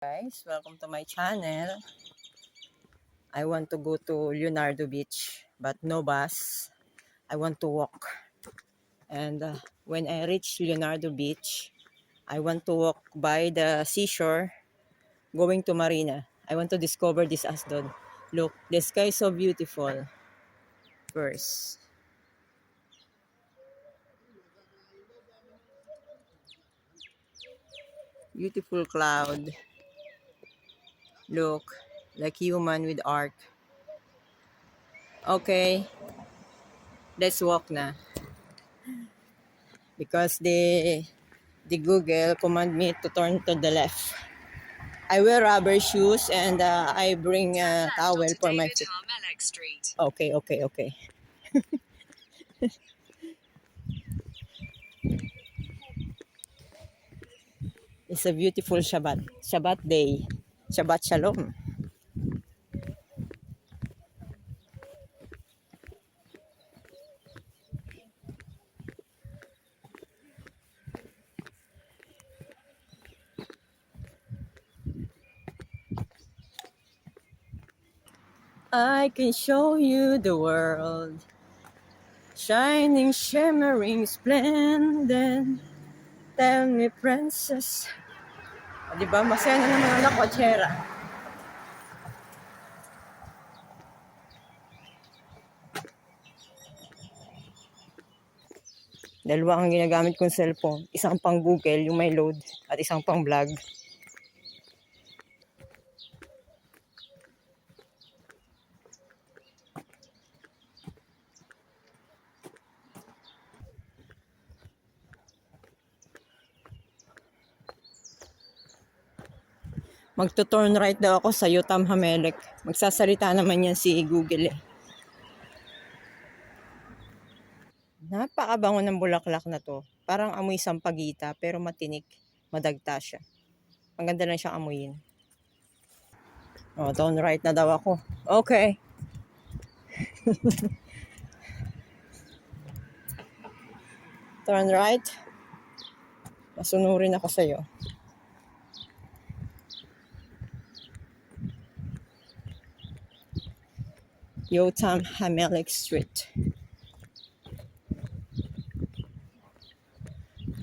Guys, welcome to my channel. I want to go to Leonardo Beach but no bus. I want to walk. And when I reach Leonardo Beach, I want to walk by the seashore going to Marina. I want to discover this Asdod. Look, the sky is so beautiful. First. Beautiful cloud. Look, like human with arc. Okay, let's walk na. Because the Google command me to turn to the left. I wear rubber shoes and I bring a towel for my feet. Okay. It's a beautiful Shabbat day. Shabbat Shalom. I can show you the world. Shining, shimmering, splendid. Tell me, princess. Diba? Masaya na naman ang kotsera. Dalawa ang ginagamit kong cellphone. Isang pang Google, yung may load, at isang pang vlog. Magto-turn right daw ako sa Yotam Hamelek. Magsasalita naman yan si Google eh. Napakabango ng bulaklak na to. Parang amoy sampagita pero matinik. Madagta siya. Ang ganda lang siyang amuyin. Oh, turn right na daw ako. Okay. Turn right. Masunurin ako sa'yo. Yotam Hamelek Street.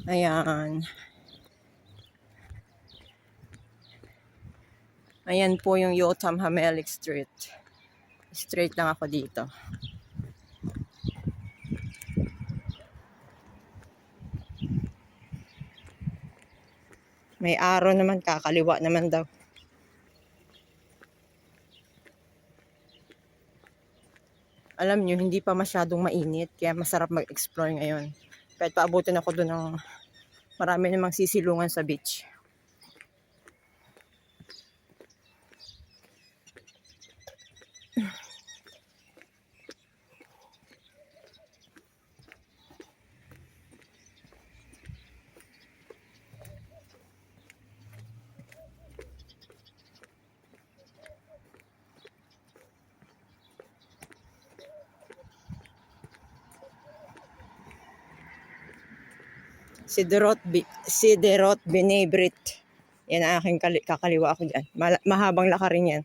Ayan. Ayan po yung Yotam Hamelek Street. Straight lang ako dito. May araw naman, kakaliwa naman daw. Alam nyo, hindi pa masyadong mainit, kaya masarap mag-explore ngayon. Kahit paabutin ako doon ng marami namang sisilungan sa beach. Siderot Benebrit. Yan ang aking kakaliwa ako dyan. Mahabang lakarin yan.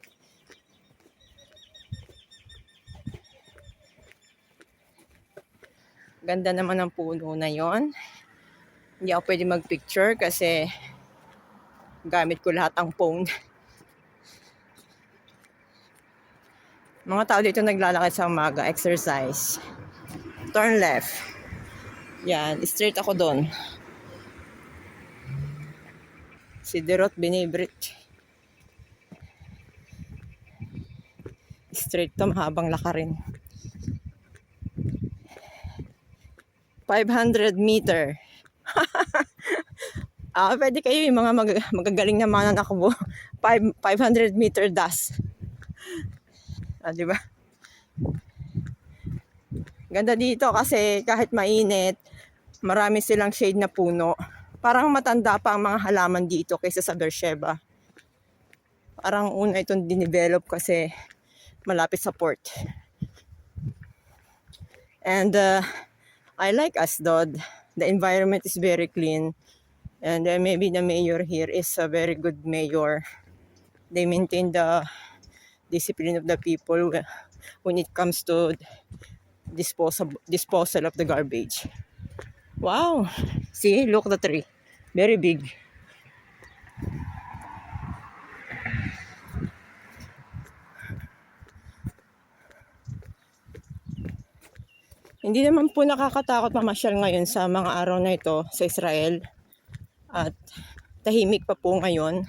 Ganda naman ng puno na yon. Hindi ako pwede mag-picture kasi gamit ko lahat ang phone. Mga tao dito naglalakad sa umaga, exercise. Turn left. Yan, straight ako doon. Siderot Benebrit. Straight to, mahabang lakarin. 500 meter. Pwede kayo yung mga magagaling na mananakbo. 500 meter dash. Diba? Ganda dito kasi kahit mainit, marami silang shade na puno. Parang matanda pa ang mga halaman dito kaysa sa Beersheba. Parang una itong dinevelop kasi malapit sa port. And I like Asdod. The environment is very clean. And maybe the mayor here is a very good mayor. They maintain the discipline of the people when it comes to disposal of the garbage. Wow! See, look the tree. Very big. Hindi naman po nakakatakot mamasyal ngayon sa mga araw na ito sa Israel. At tahimik pa po ngayon.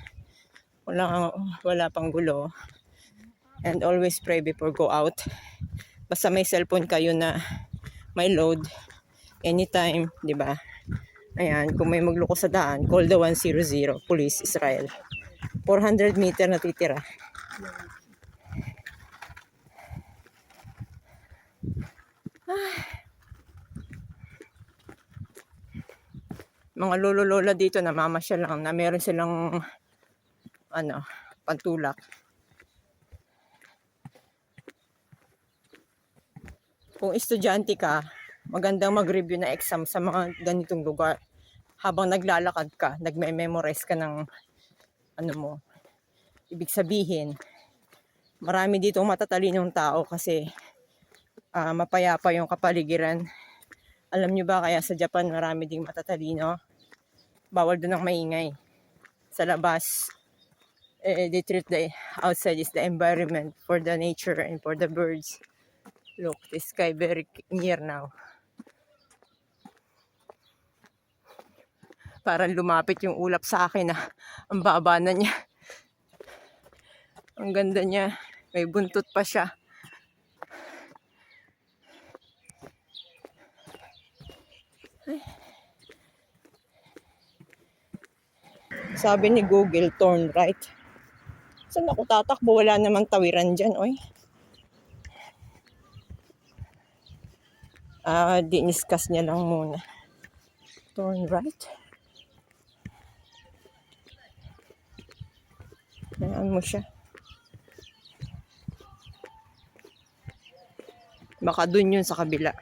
Wala pang gulo. And always pray before go out. Basta may cellphone kayo na may load anytime, di ba? Ayan, kung may magloko sa daan, call the 100, Police Israel. 400 meter na titira. Mga lolo-lola dito namamasyal lang na meron silang pantulak. Kung estudyante ka, magandang mag-review na exam sa mga ganitong lugar. Habang naglalakad ka, nagme-memorize ka ng ibig sabihin, marami ditong matatalinong tao kasi mapayapa yung kapaligiran. Alam nyo ba kaya sa Japan marami ding matatalino? Bawal doon ang maingay. Sa labas, they treat the outside is the environment for the nature and for the birds. Look, the sky very near now. Parang lumapit yung ulap sa akin na ang baba na niya. Ang ganda niya. May buntot pa siya. Sabi ni Google, turn right. Saan ako tatakbo? Wala namang tawiran dyan, oy. Diniscuss niya lang muna. Turn right. Naan mo siya. Baka dun yun sa kabila.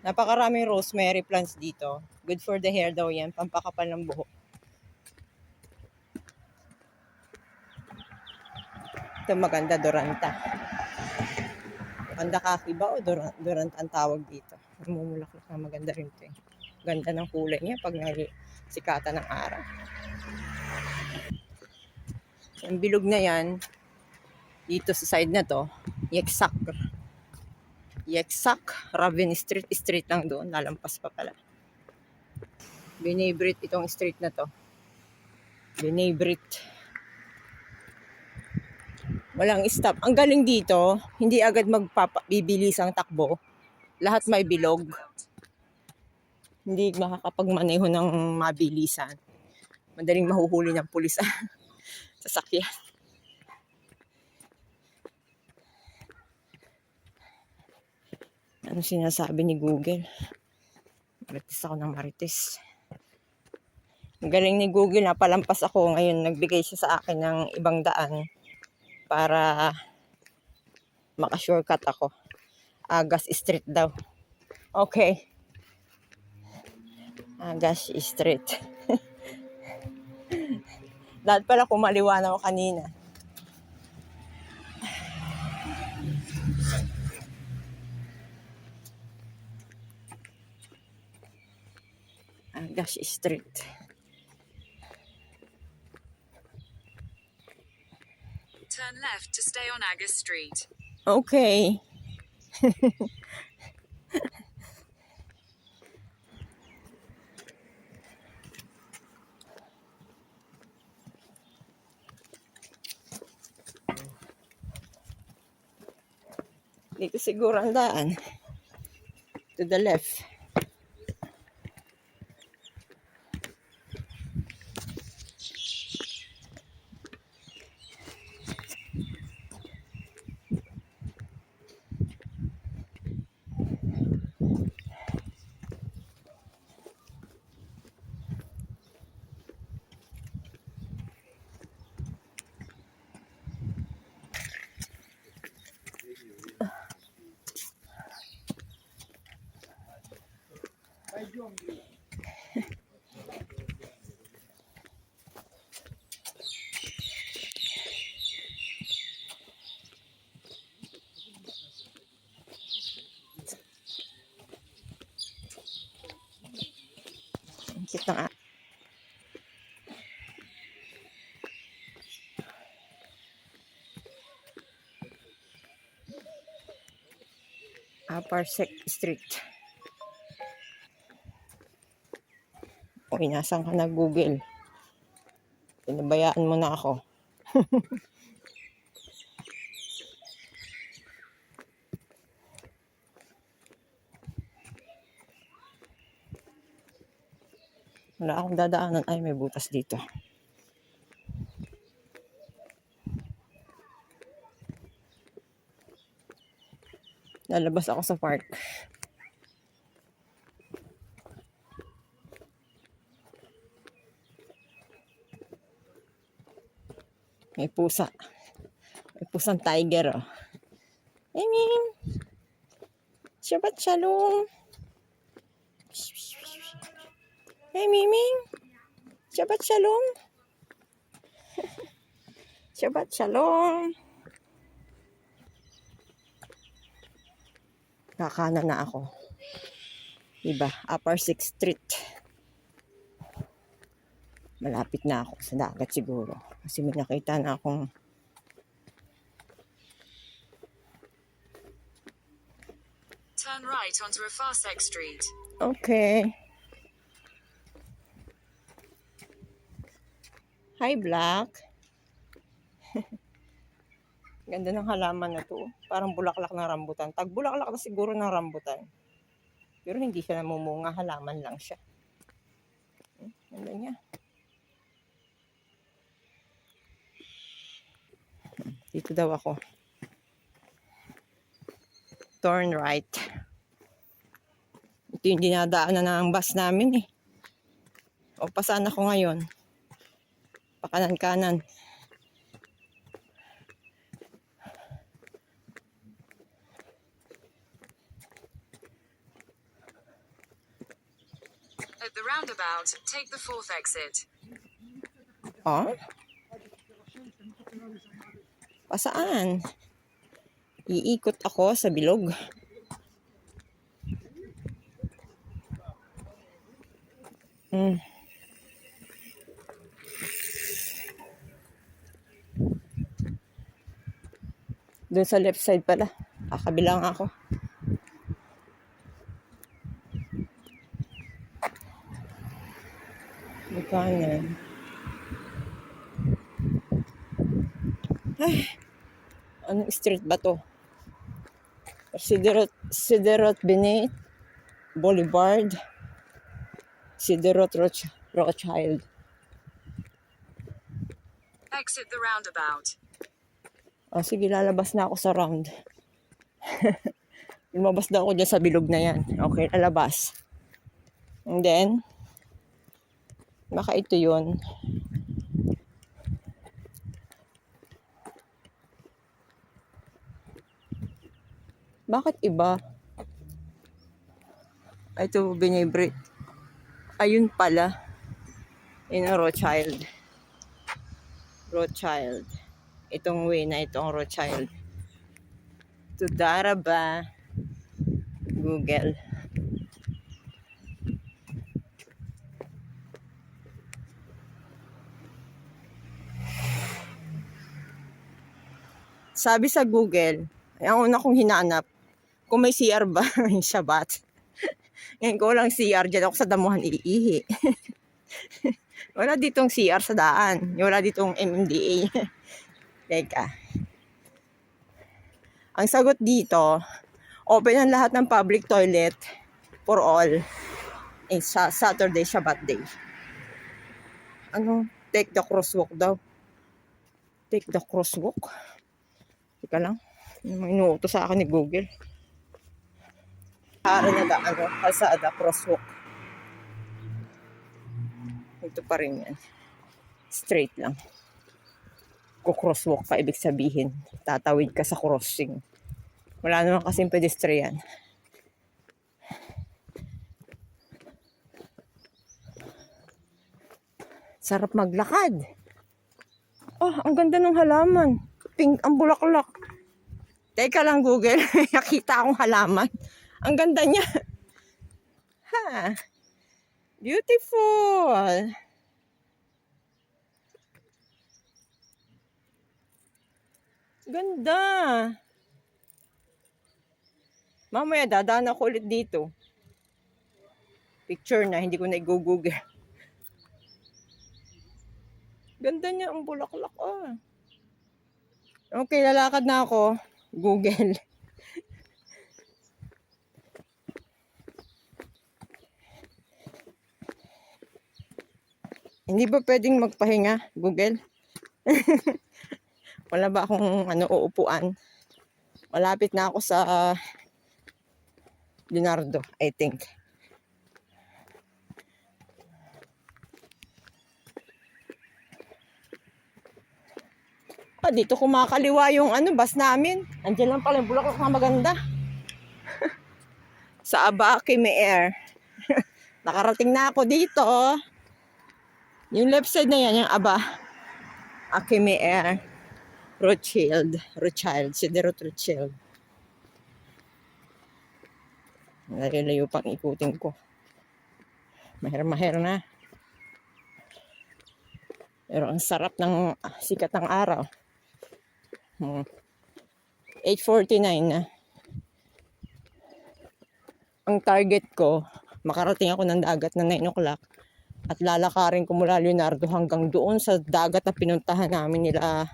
Napakaraming rosemary plants dito. Good for the hair daw yan. Pampakapal ng buhok. Ito maganda, Doranta. Maganda kaki ba o Doranta ang tawag dito? Namumulaklak na maganda rin ito. Ganda ng kulay niya pag sikatan ng araw. Yung bilog na yan, dito sa side na to, Yeksak, Ravin Street lang doon, lalampas pa pala. Binibrit itong street na to. Binibrit. Walang stop. Ang galing dito, hindi agad magpapabibilis ang takbo. Lahat may bilog. Hindi makakapagmaneho ng mabilisan. Madaling mahuhuli ng pulis sasakyan. Ano sinasabi ni Google? Marites ako ng marites. Ang galing ni Google, napalampas ako. Ngayon, nagbigay siya sa akin ng ibang daan para maka-shortcut ako. Agas Street daw. Okay. Agas Street. Dahil pala kumaliwan ako kanina. Agas Street. Turn left to stay on Agas Street. Okay. Dito siguro ang daan. To the left. Cute na nga. Upper Street. Uy, nasan ka na, Google? Pinabayaan mo na ako. Wala akong dadaanan. Ay, may butas dito. Lalabas ako sa park. May pusa. May pusang tiger, oh. I mean, Shabbat Shalom. Hey, Miming. Shabbat Shalom. Shabbat Shalom. Kakanan na ako. Diba? Upper 6th Street. Malapit na ako sa dagat siguro. Kasi may nakita na akong Turn right onto Afasek Street. okay. Hi, Black. Ganda ng halaman na to. Parang bulaklak ng rambutan. Tagbulaklak na siguro ng rambutan. Pero hindi siya namumunga. Halaman lang siya. Ganda niya. Dito daw ako. Turn right. Ito yung dinadaanan ng bus namin eh. O, pasaan ako ngayon? Pakanan-kanan. At the roundabout, take the 4th exit. Oh? Pasaan? Iikot ako sa bilog. Doon sa left side pala. Kakabilang ako. Kanan. Ay, anong street ba to? Siderot Benet Boulevard. Siderot Rothschild. Exit the roundabout. O sige, lalabas na ako sa round. Lumabas daw ako dyan sa bilog na yan. Okay, lalabas. And then, baka ito yun. Bakit iba? Ito, Binibre. Ayun pala. Yun ang Rothschild. Rothschild. Itong way na itong Rothschild. Tudaraba. Google. Sabi sa Google, ang una kong hinanap, kung may CR ba, yung Shabbat. Ngayon ko lang CR, dyan ako sa damuhan iihi. Wala ditong CR sa daan. Wala ditong MMDA. Teka. Ang sagot dito, open ang lahat ng public toilet for all. Sa Saturday, Shabbat day. Ano? Take the crosswalk daw. Take the crosswalk. Teka lang. May inuuto sa akin ni Google. Na kalsada, crosswalk. Ito pa rin yan. Straight lang. Crosswalk pa ibig sabihin. Tatawid ka sa crossing. Wala naman kasing pedestrian. Sarap maglakad. Oh, ang ganda ng halaman. Pink ang bulaklak. Teka lang, Google. Nakita akong halaman. Ang ganda niya. Ha. Beautiful! Ganda! Mamaya dadaan ako ulit dito. Picture na, hindi ko na i-google. Ganda niya ang bulaklak ah. Okay, lalakad na ako. Google. Hindi ba pwedeng magpahinga, Google? Wala ba akong uupuan? Malapit na ako sa Leonardo, I think. Dito kumakaliwa yung bus namin. Andiyan lang pala yung bulaklak na maganda. Sa Aba Akime Air. Nakarating na ako dito. Yung left side na yan, yung Aba Akime Air. Rothschild. Siderot Rothschild. Layo-layo pang ikutin ko. Mahir na. Pero ang sarap ng sikat ng araw. 8:49 na. Ang target ko, makarating ako ng dagat na 9 o'clock at lalakarin ko mula Leonardo hanggang doon sa dagat na pinuntahan namin nila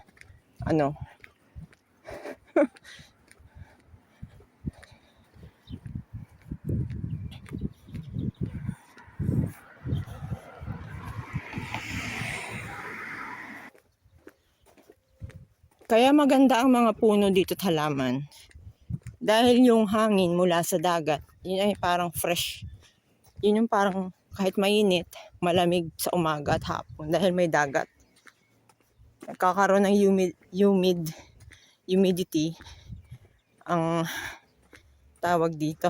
Kaya maganda ang mga puno dito at halaman. Dahil yung hangin mula sa dagat, yun ay parang fresh. Yun yung parang kahit mainit, malamig sa umaga at hapon dahil may dagat. Nagkakaroon ng humidity ang tawag dito.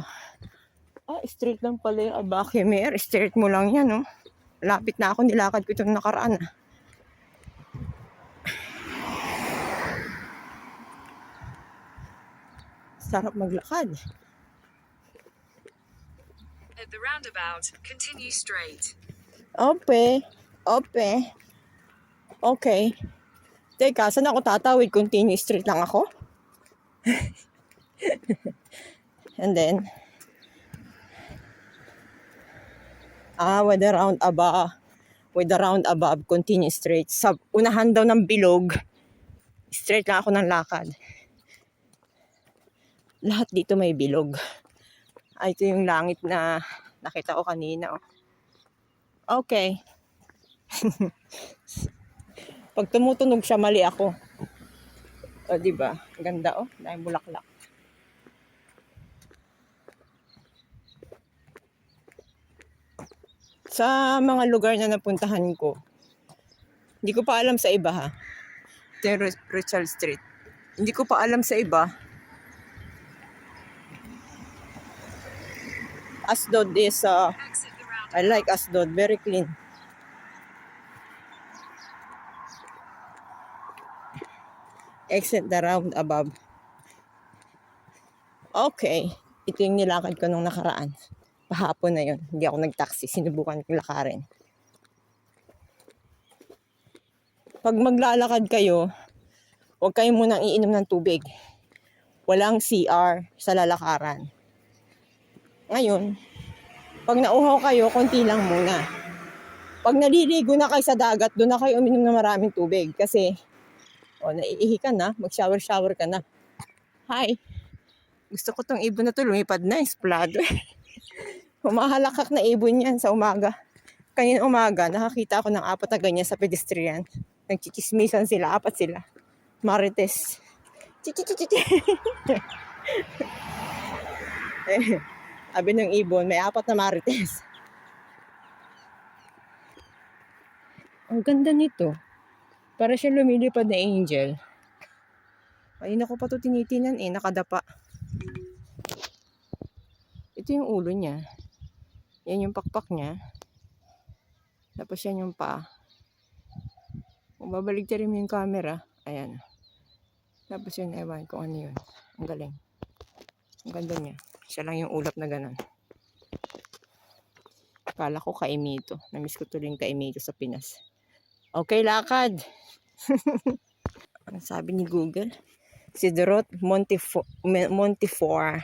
Straight lang pala yung Aba Akime Air. Straight mo lang yan, no? Lapit na ako, nilakad ko itong nakaraan. Sarap maglakad. At the roundabout, continue straight. Okay. Teka, saan ako tatawid? Continue straight lang ako? And then, with the round above, continue straight. Sa unahan daw ng bilog, straight lang ako ng lakad. Lahat dito may bilog. Ito yung langit na nakita ko kanina. Okay. Pag tumutunog siya, mali ako. Diba? Ganda dahil bulaklak. Sa mga lugar na napuntahan ko, hindi ko pa alam sa iba ha. Ito yung Richard Street. Hindi ko pa alam sa iba. Asdod is, I like Asdod. Very clean. Exit the round above. Okay. Ito yung nilakad ko nung nakaraan. Pahapon na yun. Hindi ako nag-taxi. Sinubukan kong lakarin. Pag maglalakad kayo, huwag kayo munang iinom ng tubig. Walang CR sa lalakaran. Ngayon, pag nauhaw kayo, konti lang muna. Pag naliligo na kayo sa dagat, doon na kayo uminom ng maraming tubig. Kasi, naiihi ka na, mag-shower ka na. Hi! Gusto ko tong ibon na to, lumipad na, esplado. Humahalakak na ibon yan sa umaga. Kanina umaga, nakakita ako ng 4 na ganyan sa pedestrian. Nagchichismisan sila, 4 sila. Marites. Chichichichichi. Sabi ng ibon, may 4 na marites. Ang ganda nito. Para siya lumilipad na angel. Ayun ako pa ito tinitinan nakadapa. Ito yung ulo niya. Yan yung pakpak niya. Tapos yan yung paa. Kung babaligtarin mo yung camera, ayan. Tapos yun, ewan kung ano yun. Ang galing. Ang ganda niya. Siya lang yung ulap na ganun. Kala ko Kaimito. Namiss ko tuloy yung Kaimito sa Pinas. Okay, lakad. Ang sabi ni Google? Sidorot Montefiore.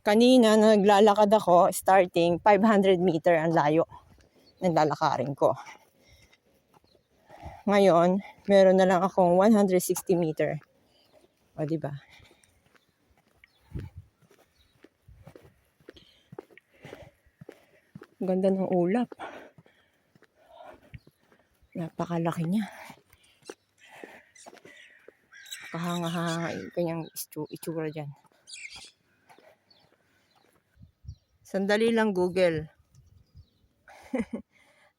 Kanina, naglalakad ako, starting 500 meter ang layo ng lalakarin ko. Ngayon, meron na lang akong 160 meter. O, diba? Ganda ng ulap. Napakalaki niya. Kahanga-hanga yung kanyang itsura dyan. Sandali lang, Google.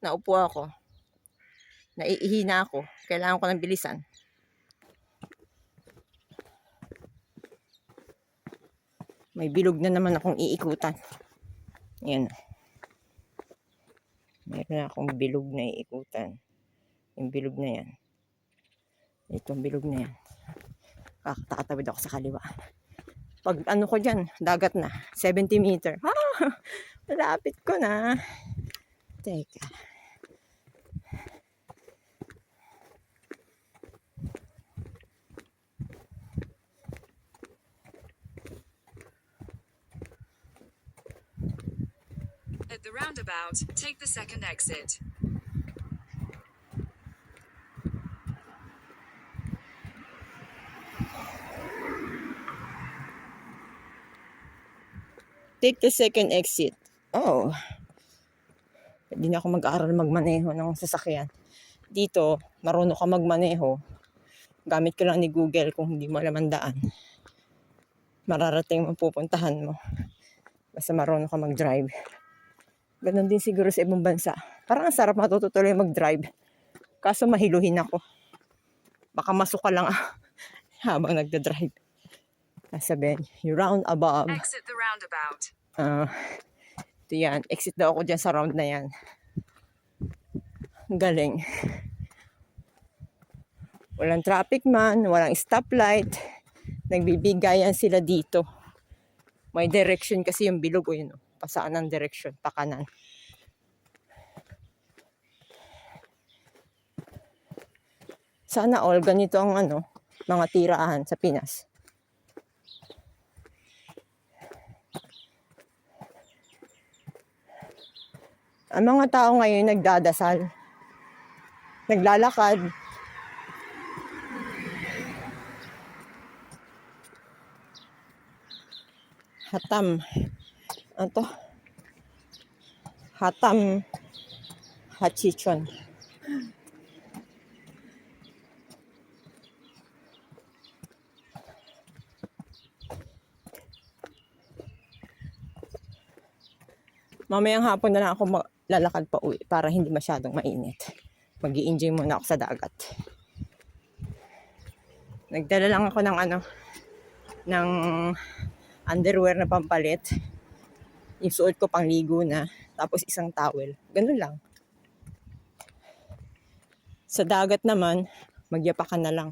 Naupo ako. Naiihi na ako. Kailangan ko ng bilisan. May bilog na naman akong iikutan. Yan. Meron akong bilog na iikutan. Yung bilog na yan. Itong bilog na yan. Kakatawid ako sa kaliwa. Pag ano ko dyan, dagat na. 70 meter. Malapit ko na. Teka. At the roundabout, take the second exit. Take the second exit. Oh. Hindi na ako mag-aaral magmaneho ng sasakyan. Dito, marunong ka magmaneho. Gamit ka lang ni Google kung hindi mo alam ang daan. Mararating mo pupuntahan mo. Basta marunong ka mag-drive. Ganon din siguro sa ibang bansa. Parang ang sarap matututuloy mag-drive. Kaso mahiluhin ako. Baka masuka lang habang nagda-drive. Sabihin, you round above. Exit the roundabout. Ito yan. Exit daw ako dyan sa round na yan. Galing. Walang traffic man, walang stoplight. Nagbibigayan sila dito. May direction kasi yung bilog o yun. Pasaan ang direction, pakanan. Sana all ganito ang mga tirahan sa Pinas. Ang mga tao ngayon nagdadasal. Naglalakad. Hatam. Ano to? Hatam Hachichon. Mamayang hapon na lang ako lalakad pa uwi para hindi masyadong mainit. Mag-i-enjoy muna ako sa dagat. Nagdala lang ako ng underwear na pampalit. Yung suot ko pang ligo na. Tapos isang towel. Ganun lang. Sa dagat naman, magyapakan na lang.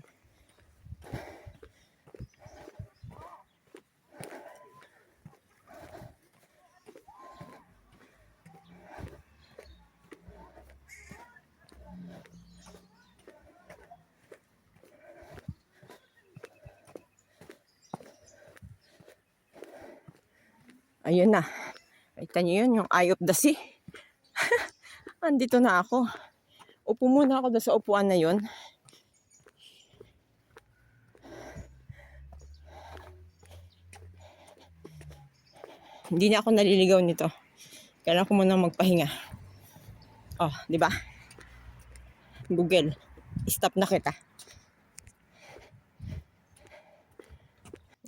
Ayun na. Kita niyo yun, yung Eye of the Sea. Andito na ako. Upo muna ako sa upuan na yun. Hindi na ako naliligaw nito. Kailangan ko muna magpahinga. Oh, di ba? Google, stop na kita.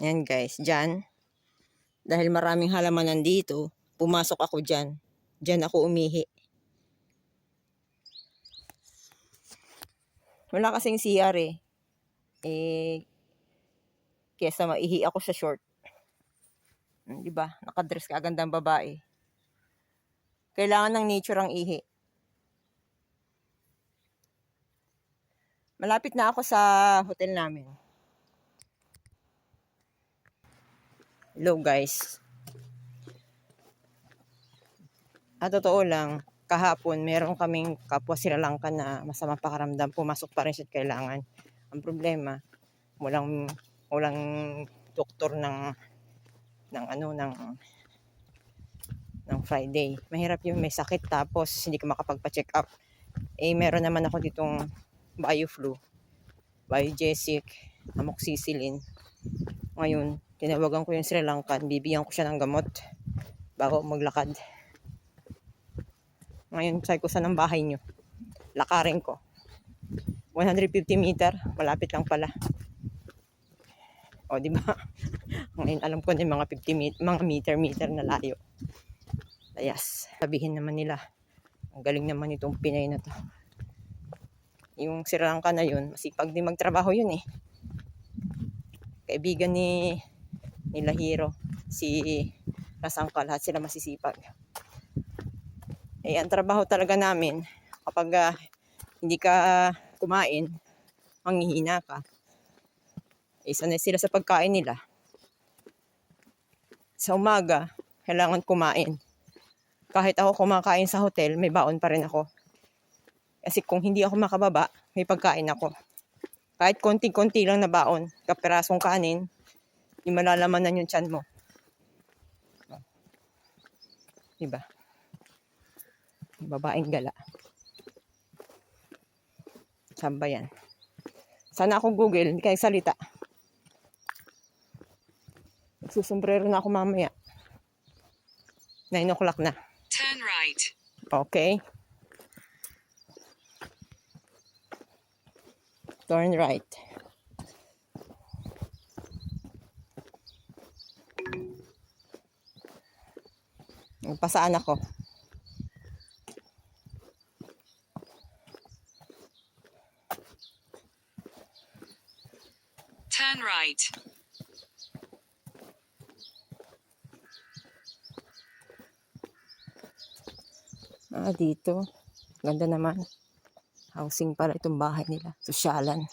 Yan guys, dyan. Dahil maraming halaman nandito, pumasok ako dyan. Dyan ako umihi. Wala kasing CR kesa maihi ako sa short. Diba? Nakadress ka agandang babae. Kailangan ng nature ang ihi. Malapit na ako sa hotel namin. Hello guys. Totoo lang, kahapon meron kaming kapwa Sri Lanka na masama pakaramdam, pumasok pa rin siya at kailangan. Ang problema, walang doktor ng Friday. Mahirap yung may sakit tapos hindi ka makapagpa-check up. Meron naman ako ditong BioFlu, Biogesic, Amoxicillin. Ngayon, tinawagan ko yung Sri Lankan, bibigyan ko siya ng gamot bago maglakad. Ngayon, sabi ko, saan ang bahay nyo? Lakarin ko. 150 meter, malapit lang pala. O, di ba? Ngayon, alam ko na yung mga 50 mga meter na layo. Ayas. Sabihin naman nila, ang galing naman itong Pinay na to. Yung Sri Lanka na yun, masipag din magtrabaho yun eh. Kaibigan ni Lahiro, si Rasangka, lahat sila masisipag. Ang trabaho talaga namin, kapag hindi ka kumain, manghihina ka. Sanay sila sa pagkain nila. Sa umaga, kailangan kumain. Kahit ako kumakain sa hotel, may baon pa rin ako. Kasi kung hindi ako makababa, may pagkain ako. Kahit konti-konti lang na baon, kapirasong kanin, yung malalamanan yung tiyan mo. Diba? Babaeng gala. Saan ba yan? Sana ako Google, hindi kayo salita. Susumbrero na ako mamaya. 9 o'clock na. Turn right. Okay. Turn right. Pasaan ako. Turn right. Dito. Ganda naman. Housing pala itong bahay nila. Sosyalan.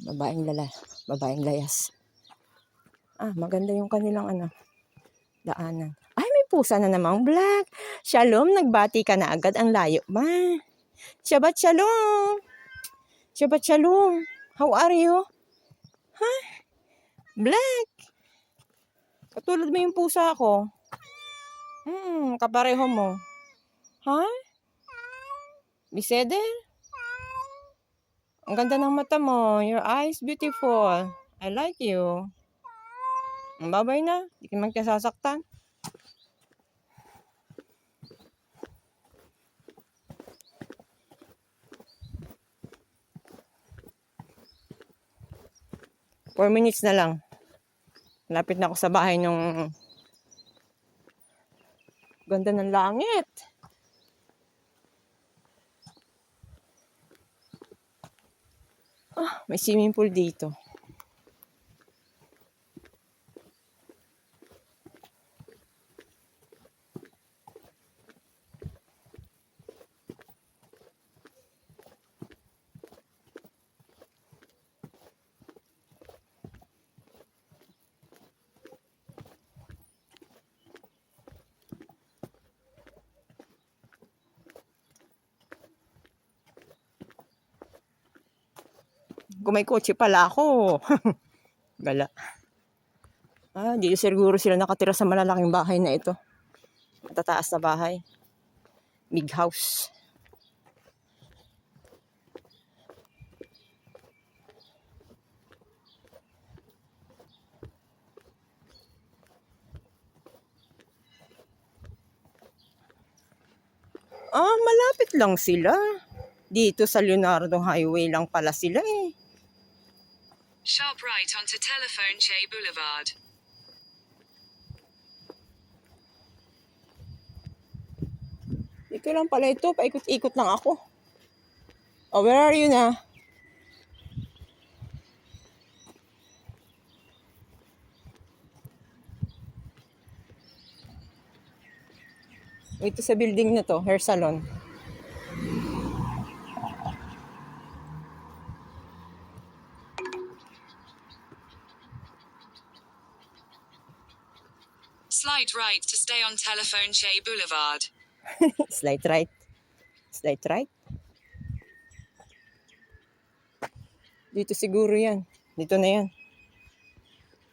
Babaeng layas. Maganda yung kanilang daanan. Ay, may pusa na namang black. Shalom, nagbati ka na agad. Ang layo ba? Shabbat shalom. Shabbat shalom. How are you? Huh? Black. Katulad mo yung pusa ko. Kapareho mo. Huh? Bisede? Ang ganda ng mata mo. Your eyes beautiful. I like you. Ang babay na. Hindi ka man kasasaktan. Four minutes na lang. Lapit na ako sa bahay nung ganda ng langit. May swimming pool dito. Kung may kotse pala ako. Gala. Dito siguro sila nakatira sa malalaking bahay na ito. Matataas na bahay. Big house. Malapit lang sila. Dito sa Leonardo Highway lang pala sila eh. Sharp right onto Telephone Che Boulevard. Dito lang pala ito. Paikot-ikot lang ako. Where are you na? Ito sa building na to, hair salon. Slide right to stay on Telephone Che Boulevard. Slight right. Slight right. Dito siguro yan. Dito na yan.